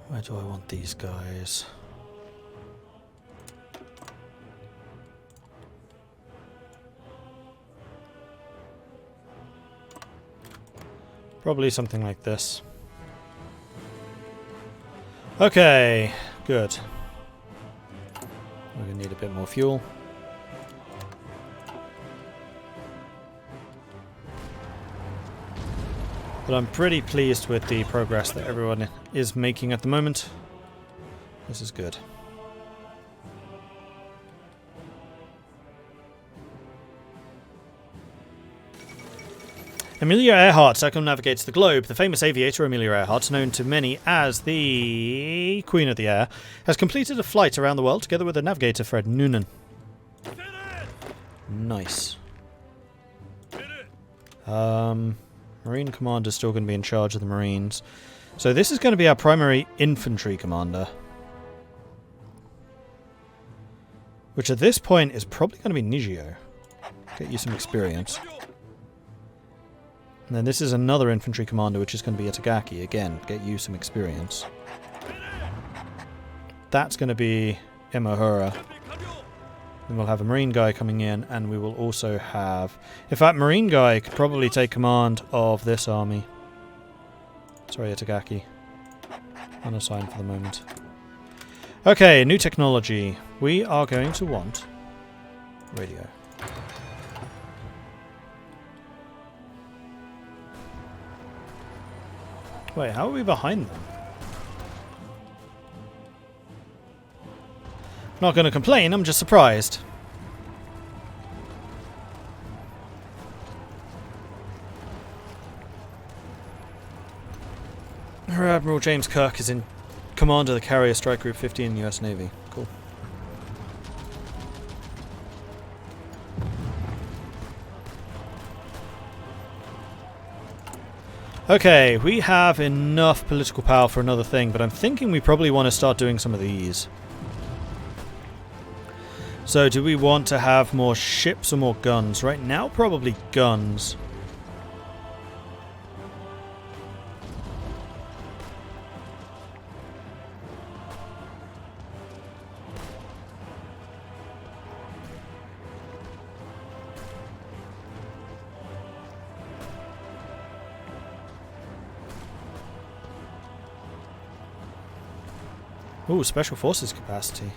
Where do I want these guys? Probably something like this. Okay, good. We're going to need a bit more fuel. But I'm pretty pleased with the progress that everyone is making at the moment. This is good. Amelia Earhart circumnavigates the globe. The famous aviator Amelia Earhart, known to many as the Queen of the Air, has completed a flight around the world together with the navigator Fred Noonan. Nice. Marine Commander is still going to be in charge of the Marines. So this is going to be our primary infantry commander. Which at this point is probably going to be Nigio. Get you some experience. And then this is another infantry commander, which is going to be Itagaki. Again, get you some experience. That's going to be Imahura. Then we'll have a marine guy coming in, and we will also have... In fact, marine guy could probably take command of this army. Sorry, Itagaki. Unassigned for the moment. Okay, new technology. We are going to want radio. Wait, how are we behind them? Not going to complain, I'm just surprised. Rear Admiral James Kirk is in command of the Carrier Strike Group 50 in the US Navy. Cool. Okay, we have enough political power for another thing, but I'm thinking we probably want to start doing some of these. So, do we want to have more ships or more guns? Right now, probably guns. Ooh, Special Forces capacity.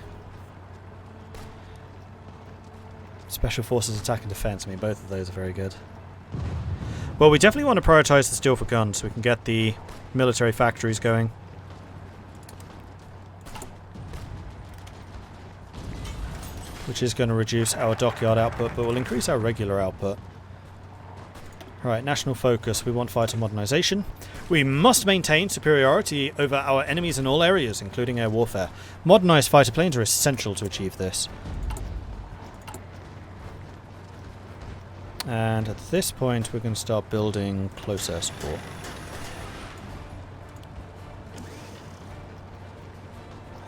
Special Forces attack and defense. I mean, both of those are very good. Well, we definitely want to prioritize the steel for guns so we can get the military factories going. Which is going to reduce our dockyard output, but will increase our regular output. Right, national focus. We want fighter modernization. We must maintain superiority over our enemies in all areas, including air warfare. Modernized fighter planes are essential to achieve this. And at this point, we're going to start building close air support.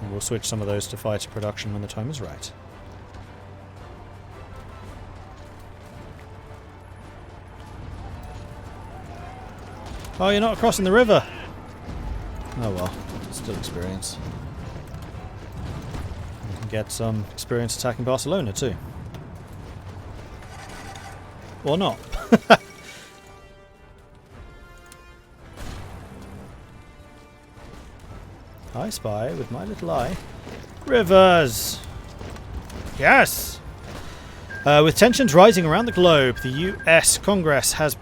And we'll switch some of those to fighter production when the time is right. Oh, you're not crossing the river! Oh well, still experience. You can get some experience attacking Barcelona too. Or not. I spy with my little eye. Rivers! Yes! With tensions rising around the globe, the US Congress has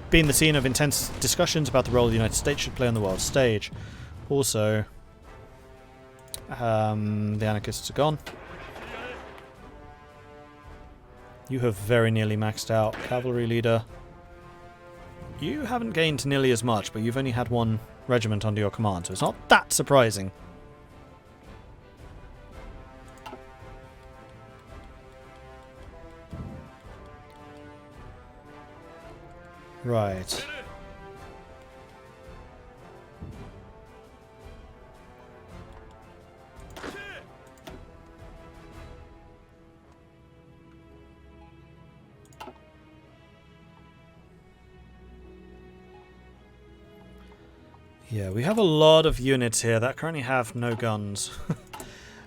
been the scene of intense discussions about the role the United States should play on the world stage. Also, the anarchists are gone. You have very nearly maxed out. Cavalry leader. You haven't gained nearly as much, but you've only had one regiment under your command, so it's not that surprising. Right. Yeah, we have a lot of units here that currently have no guns.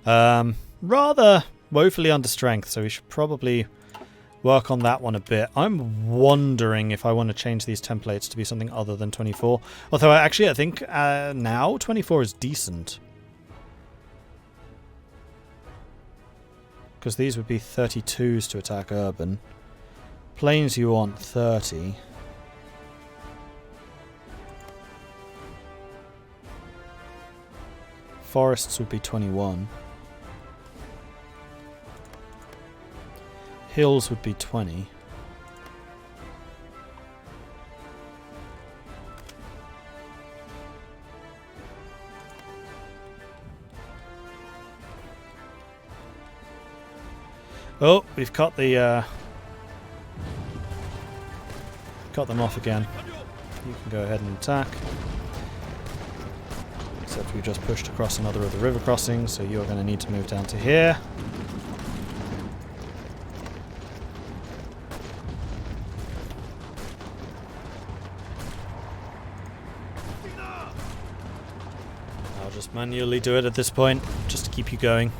Rather woefully under strength, so we should probably work on that one a bit. I'm wondering if I want to change these templates to be something other than 24. Although, actually, I think now 24 is decent. Because these would be 32s to attack urban. Plains you want 30. Forests would be 21. Hills would be 20. Oh, we've cut the cut them off again. You can go ahead and attack. Except we just pushed across another of the river crossings, so you're going to need to move down to here. I'll just manually do it at this point, just to keep you going.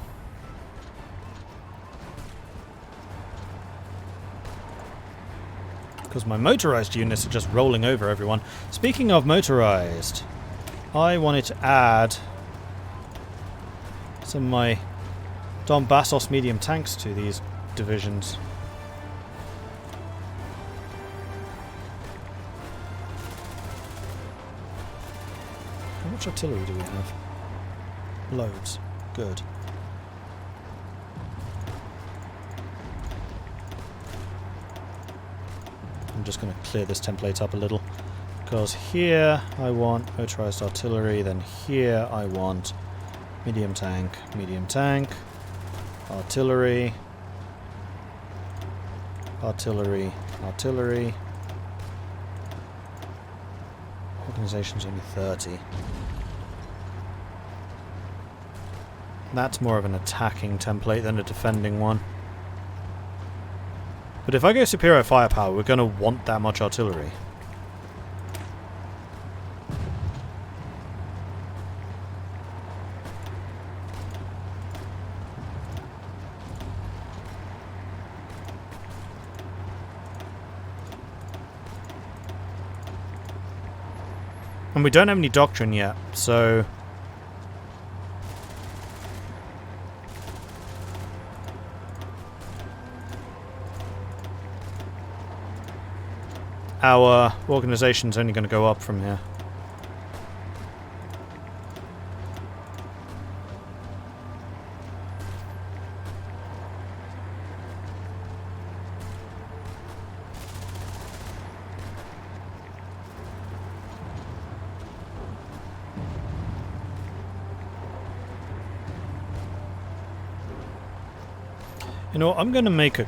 Because my motorized units are just rolling over everyone. Speaking of motorized, I wanted to add some of my Donbassos medium tanks to these divisions. How much artillery do we have? Loads. Good. I'm just going to clear this template up a little. Because here I want motorized artillery, then here I want medium tank, artillery, artillery, artillery. Organization's only 30. That's more of an attacking template than a defending one. But if I go superior firepower, we're going to want that much artillery. And we don't have any doctrine yet, so... our organization's only going to go up from here. You know what, I'm going to make a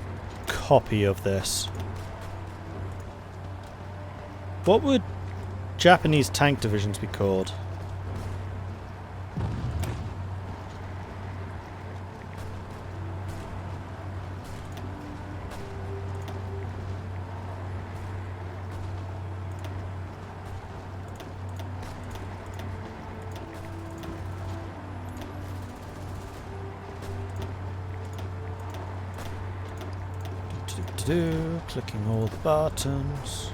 copy of this. What would Japanese tank divisions be called? Clicking all the buttons.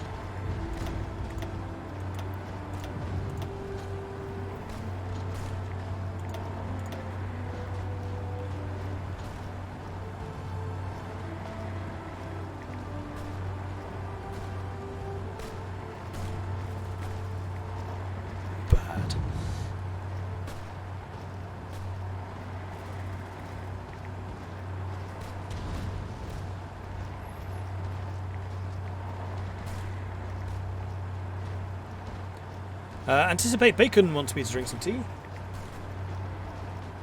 Bad. Anticipate Bacon wants me to drink some tea.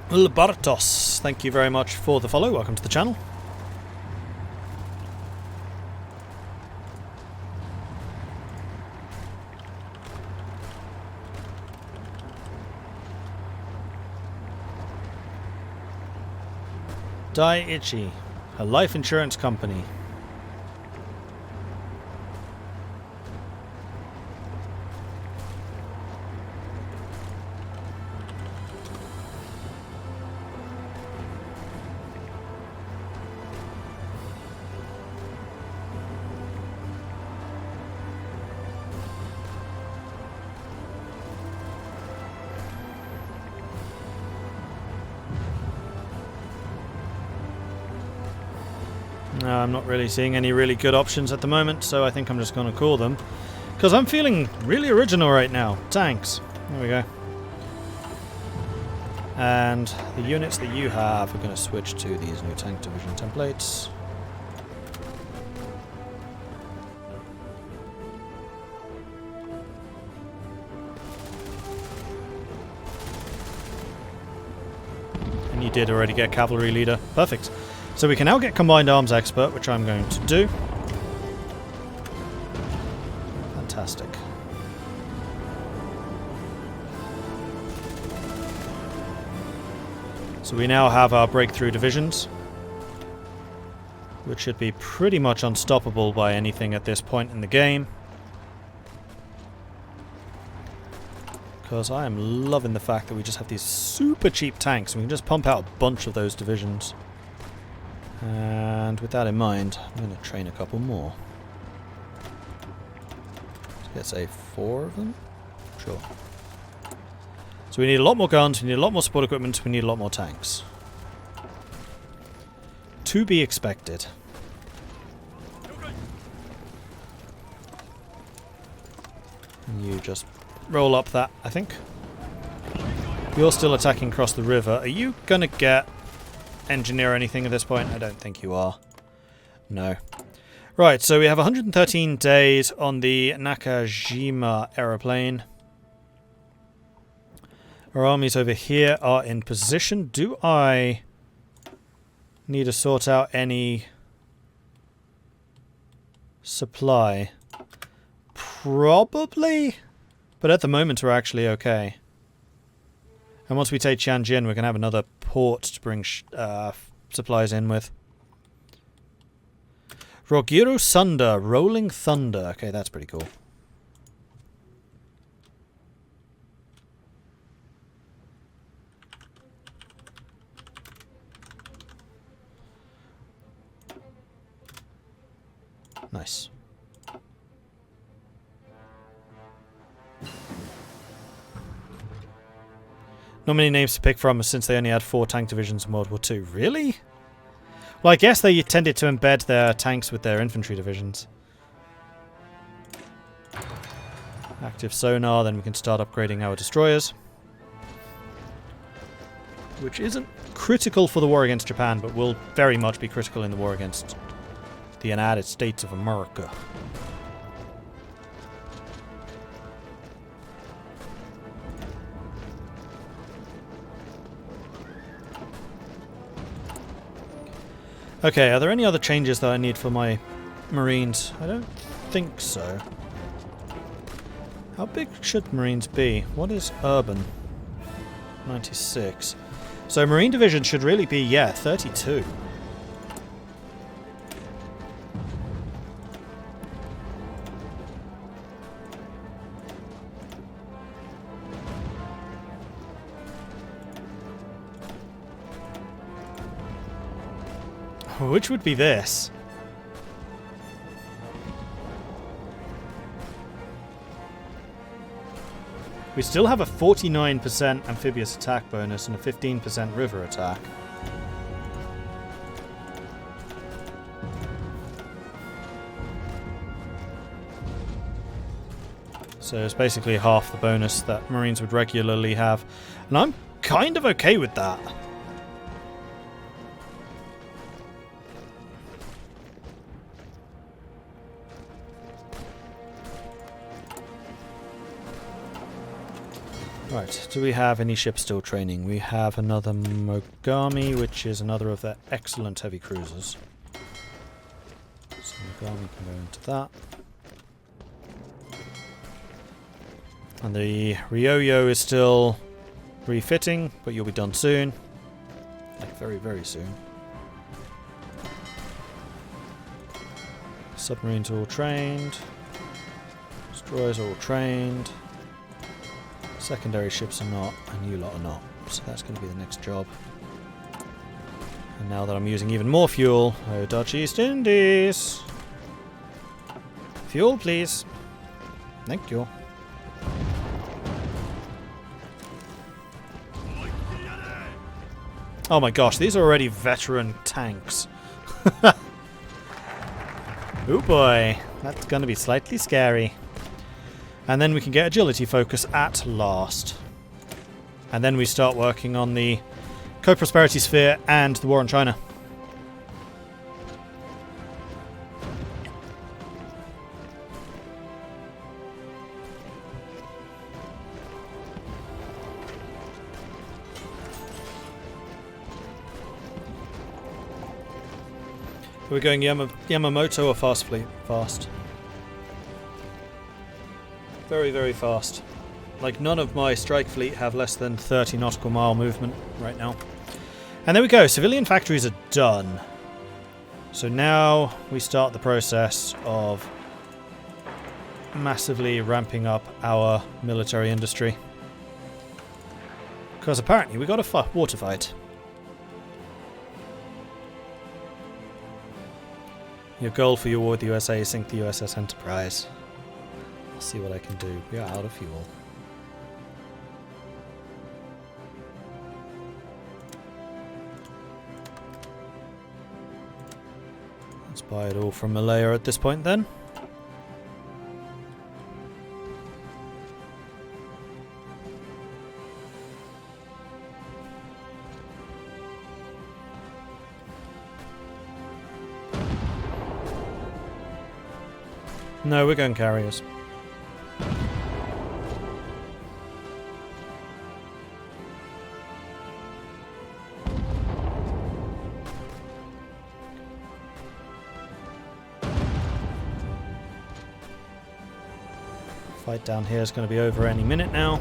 Labartos, thank you very much for the follow. Welcome to the channel. Daiichi, a life insurance company. No, I'm not really seeing any really good options at the moment, so I think I'm just going to call them. Because I'm feeling really original right now. Tanks. There we go. And the units that you have are going to switch to these new tank division templates. And you did already get cavalry leader. Perfect. So we can now get combined arms expert, which I'm going to do. Fantastic. So we now have our breakthrough divisions, which should be pretty much unstoppable by anything at this point in the game. Because I am loving the fact that we just have these super cheap tanks and we can just pump out a bunch of those divisions. And with that in mind, I'm going to train a couple more. So let's say 4 of them? Sure. So we need a lot more guns, we need a lot more support equipment, we need a lot more tanks. To be expected. And you just roll up that, I think. You're still attacking across the river. Are you going to get engineer anything at this point? I don't think you are. No. Right, so we have 113 days on the Nakajima aeroplane. Our armies over here are in position. Do I need to sort out any supply? Probably. But at the moment we're actually okay. And once we take Tianjin, we're going to have another port to bring supplies in with. Rogiro Sunder, Rolling Thunder. Okay, that's pretty cool. Nice. Not many names to pick from since they only had 4 tank divisions in World War II. Really? Well, I guess they tended to embed their tanks with their infantry divisions. Active sonar, then we can start upgrading our destroyers. Which isn't critical for the war against Japan, but will very much be critical in the war against the United States of America. Okay, are there any other changes that I need for my Marines? I don't think so. How big should Marines be? What is urban? 96. So Marine division should really be, yeah, 32. Which would be this? We still have a 49% amphibious attack bonus and a 15% river attack. So it's basically half the bonus that Marines would regularly have. And I'm kind of okay with that. Right, do we have any ships still training? We have another Mogami, which is another of their excellent heavy cruisers. So Mogami can go into that. And the Ryoyo is still refitting, but you'll be done soon. Like very, very soon. Submarines are all trained. Destroyers are all trained. Secondary ships are not, and you lot are not. So that's going to be the next job. And now that I'm using even more fuel, oh Dutch East Indies! Fuel, please. Thank you. Oh my gosh, these are already veteran tanks. Oh boy, that's going to be slightly scary. And then we can get agility focus at last. And then we start working on the co-prosperity sphere and the war on China. Are we going Yamamoto or fast fleet? Fast. Very, very fast. Like, none of my strike fleet have less than 30 nautical mile movement right now. And there we go. Civilian factories are done. So now we start the process of massively ramping up our military industry. Because apparently we got a water fight. Your goal for your war with the USA is sink the USS Enterprise. I'll see what I can do. We are out of fuel. Let's buy it all from Malaya at this point then. No, we're going carriers. Fight down here is going to be over any minute now.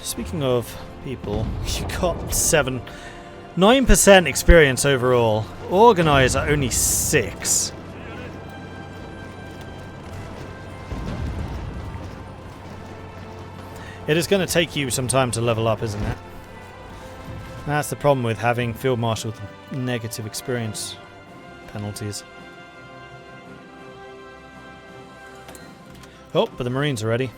Speaking of people, you got 9% experience overall. Organizer only 6. It is going to take you some time to level up, isn't it? That's the problem with having Field Marshal with negative experience penalties. Oh, but the Marines are ready.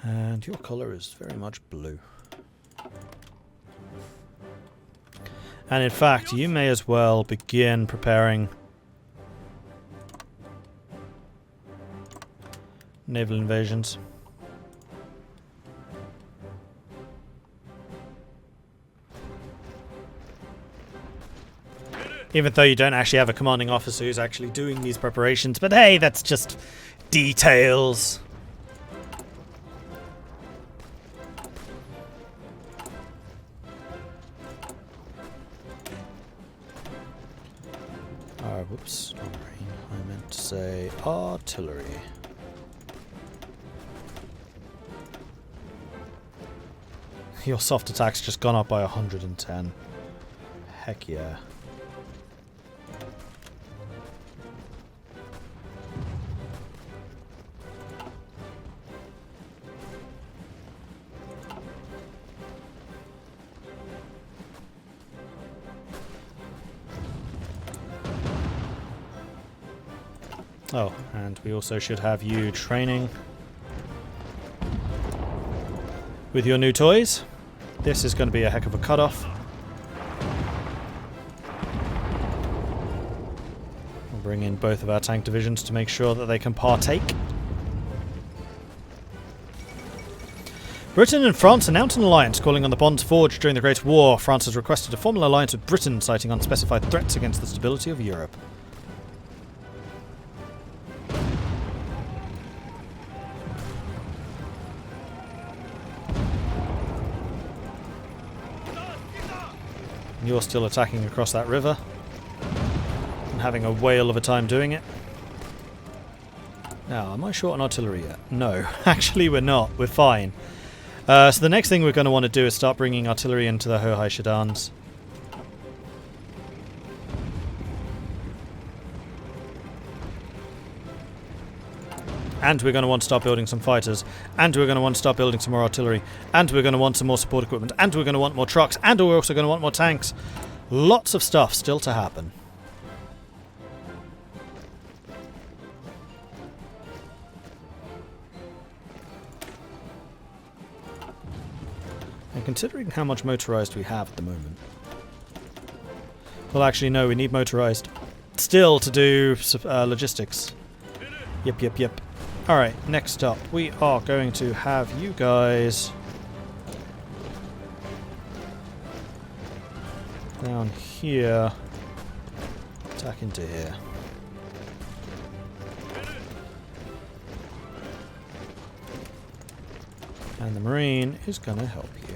And your colour is very much blue. And in fact, you may as well begin preparing naval invasions. Even though you don't actually have a commanding officer who's actually doing these preparations, but hey, that's just details. Whoops, not marine. I meant to say artillery. Your soft attack's just gone up by 110. Heck yeah. Oh, and we also should have you training with your new toys. This is going to be a heck of a cutoff. We'll bring in both of our tank divisions to make sure that they can partake. Britain and France announced an alliance, calling on the bonds forged during the Great War. France has requested a formal alliance with Britain, citing unspecified threats against the stability of Europe. You're still attacking across that river and having a whale of a time doing it. Now, am I short on artillery yet? No, actually we're not. We're fine. So the next thing we're going to want to do is start bringing artillery into the Hohai Shadans. And we're going to want to start building some fighters. And we're going to want to start building some more artillery. And we're going to want some more support equipment. And we're going to want more trucks. And we're also going to want more tanks. Lots of stuff still to happen. And considering how much motorized we have at the moment. Well, actually, no, we need motorized still to do logistics. Yep. Alright, next up, we are going to have you guys down here attack into here. And the Marine is going to help you.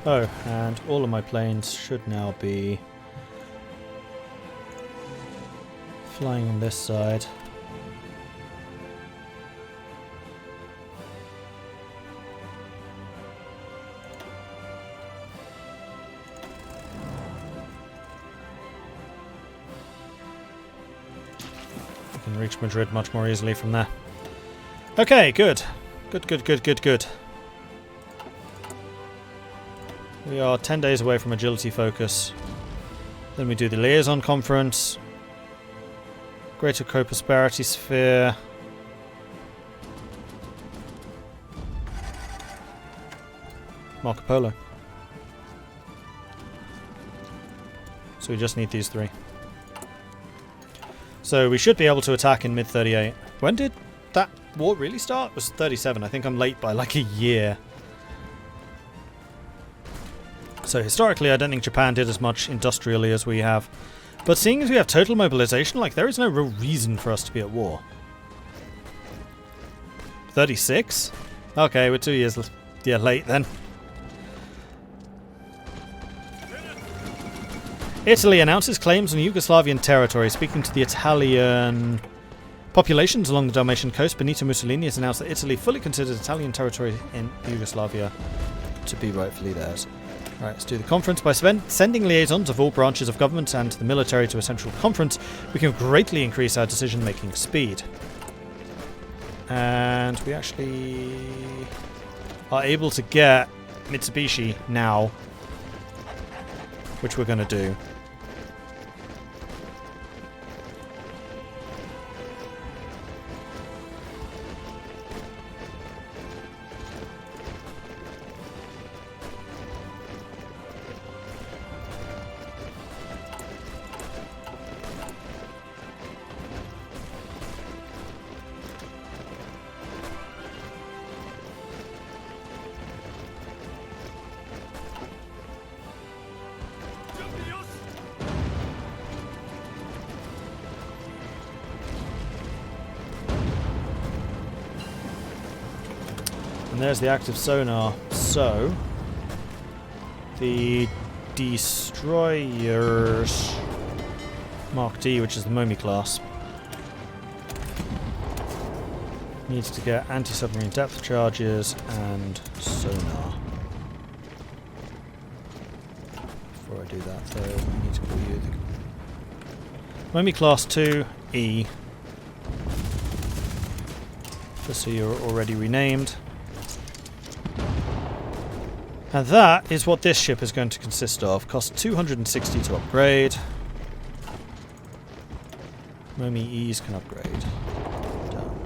Oh, and all of my planes should now be flying on this side. I can reach Mordred much more easily from there. Okay, good. Good. We are 10 days away from agility focus. Then we do the liaison conference. Greater co-prosperity sphere. Marco Polo. So we just need these three. So we should be able to attack in mid-38. When did that war really start? It was 37. I think I'm late by like a year. So historically, I don't think Japan did as much industrially as we have. But seeing as we have total mobilization, like, there is no real reason for us to be at war. 36? Okay, we're 2 years late then. Italy announces claims on Yugoslavian territory. Speaking to the Italian populations along the Dalmatian coast, Benito Mussolini has announced that Italy fully considers Italian territory in Yugoslavia to be rightfully theirs. Alright, let's do the conference. By sending liaisons of all branches of government and the military to a central conference, we can greatly increase our decision-making speed. And we actually are able to get Mitsubishi now, which we're going to do. And there's the active sonar. So, the destroyers Mark D, which is the Momi class, needs to get anti-submarine depth charges and sonar. Before I do that, though, I need to call you the Momi class 2E, just so you're already renamed. And that is what this ship is going to consist of. Costs 260 to upgrade. Momi E's can upgrade. Done.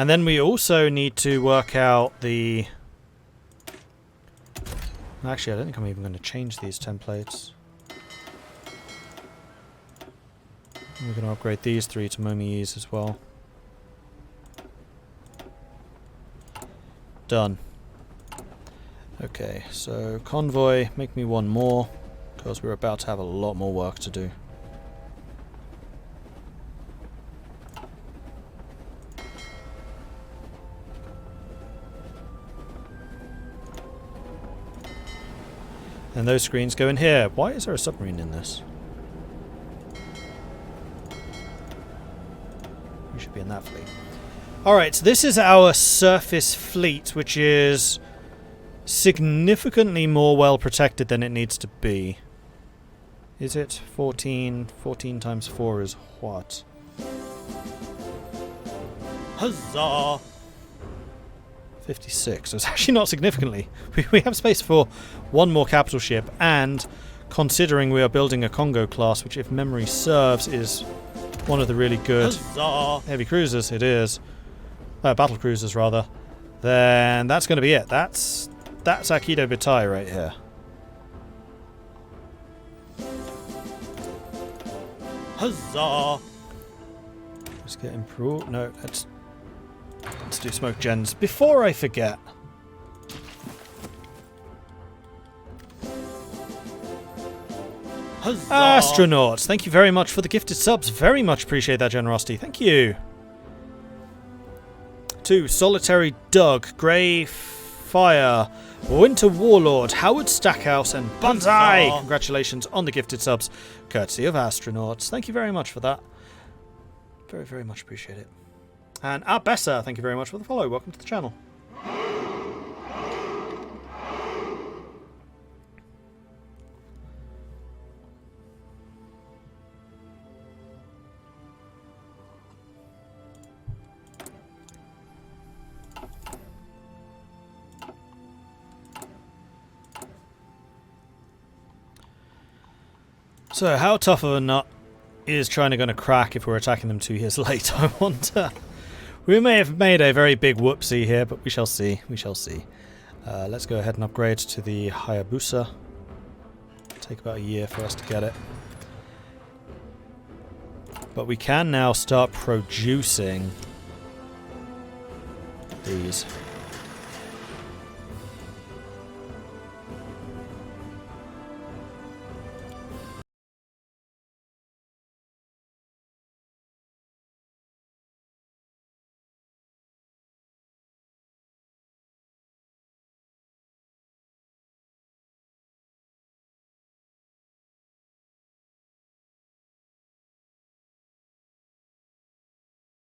And then we also need to work out the... Actually, I don't think I'm even going to change these templates. We're going to upgrade these 3 to Momi's as well. Done. Okay, so convoy, make me one more, because we're about to have a lot more work to do. And those screens go in here. Why is there a submarine in this? We should be in that fleet. Alright, so this is our surface fleet, which is significantly more well protected than it needs to be. Is it 14? 14 times 4 is what? Huzzah! 56. So it's actually not significantly. We have space for one more capital ship, and considering we are building a Congo class, which if memory serves is one of the really good heavy cruisers, it is. Battle cruisers rather. Then that's going to be it. That's Aikido Bitai right here. Huzzah! Let's get improved. No, let's do smoke gens before I forget. Huzzah! Astronauts, thank you very much for the gifted subs. Very much appreciate that generosity. Thank you. To Solitary Doug, Grey Fire, Winter Warlord, Howard Stackhouse, and Banzai. Congratulations on the gifted subs, courtesy of Astronauts. Thank you very much for that. Very, very much appreciate it. And Bessa, thank you very much for the follow. Welcome to the channel. So, how tough of a nut is China going to crack if we're attacking them 2 years late? I wonder. We may have made a very big whoopsie here, but we shall see. We shall see. Let's go ahead and upgrade to the Hayabusa. Take about a year for us to get it. But we can now start producing these.